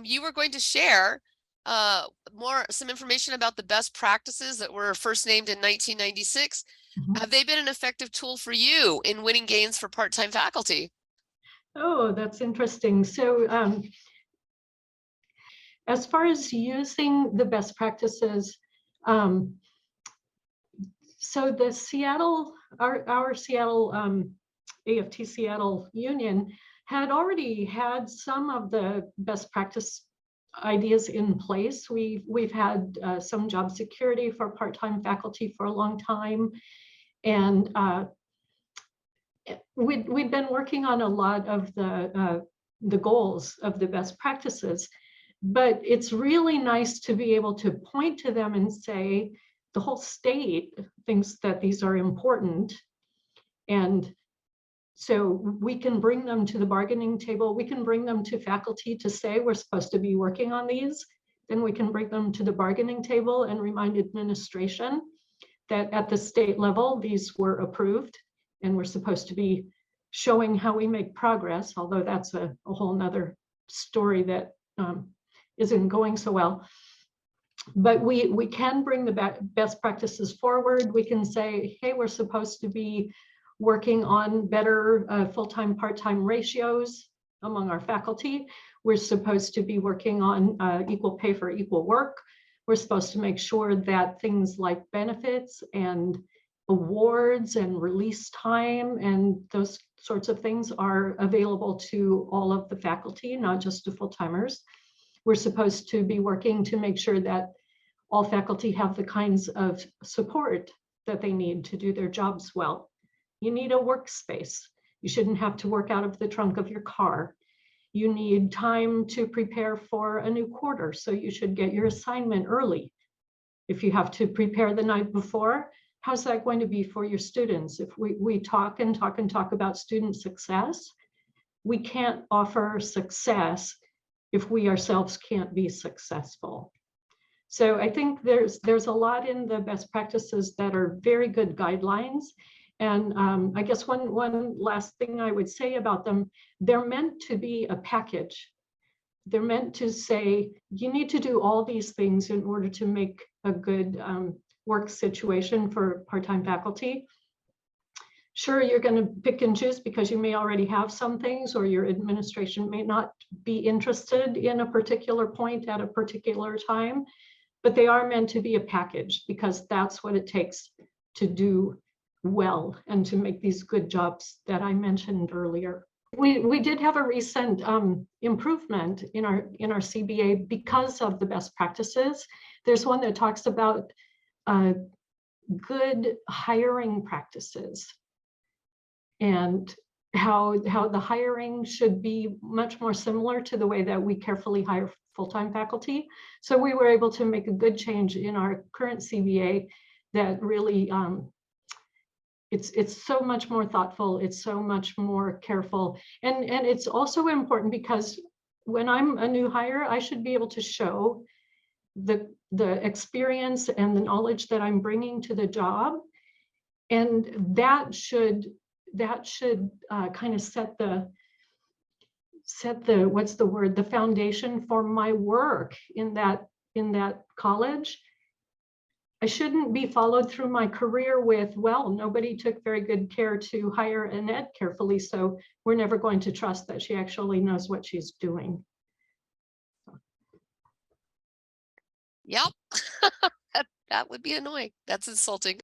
you were going to share some information about the best practices that were first named in 1996. Have they been an effective tool for you in winning gains for part-time faculty? Oh, that's interesting. So as far as using the best practices, so the Seattle, our Seattle AFT Seattle Union had already had some of the best practice ideas in place. We've had some job security for part-time faculty for a long time, and we'd been working on a lot of the goals of the best practices. But it's really nice to be able to point to them and say, the whole state thinks that these are important. And so we can bring them to the bargaining table. We can bring them to faculty to say we're supposed to be working on these. Then we can bring them to the bargaining table and remind administration that at the state level, these were approved and we're supposed to be showing how we make progress, although that's a whole nother story that isn't going so well. But we can bring the best practices forward. We can say, hey, we're supposed to be working on better full-time, part-time ratios among our faculty. We're supposed to be working on equal pay for equal work. We're supposed to make sure that things like benefits and awards and release time and those sorts of things are available to all of the faculty, not just to full-timers. We're supposed to be working to make sure that all faculty have the kinds of support that they need to do their jobs well. You need a workspace. You shouldn't have to work out of the trunk of your car. You need time to prepare for a new quarter, so you should get your assignment early. If you have to prepare the night before, how's that going to be for your students? If we talk and talk and talk about student success, we can't offer success if we ourselves can't be successful. So I think there's a lot in the best practices that are very good guidelines. And I guess one last thing I would say about them, they're meant to be a package. They're meant to say, you need to do all these things in order to make a good work situation for part-time faculty. Sure, you're going to pick and choose because you may already have some things or your administration may not be interested in a particular point at a particular time, but they are meant to be a package because that's what it takes to do well and to make these good jobs that I mentioned earlier. We did have a recent improvement in our CBA because of the best practices. There's one that talks about good hiring practices and how the hiring should be much more similar to the way that we carefully hire full-time faculty. So we were able to make a good change in our current CBA that really it's so much more thoughtful, it's so much more careful, and it's also important because when I'm a new hire, I should be able to show the experience and the knowledge that I'm bringing to the job, and that should kind of set the what's the word, the foundation for my work in that college. I shouldn't be followed through my career with, well, nobody took very good care to hire Annette carefully, so we're never going to trust that she actually knows what she's doing. Yep. That would be annoying. That's insulting.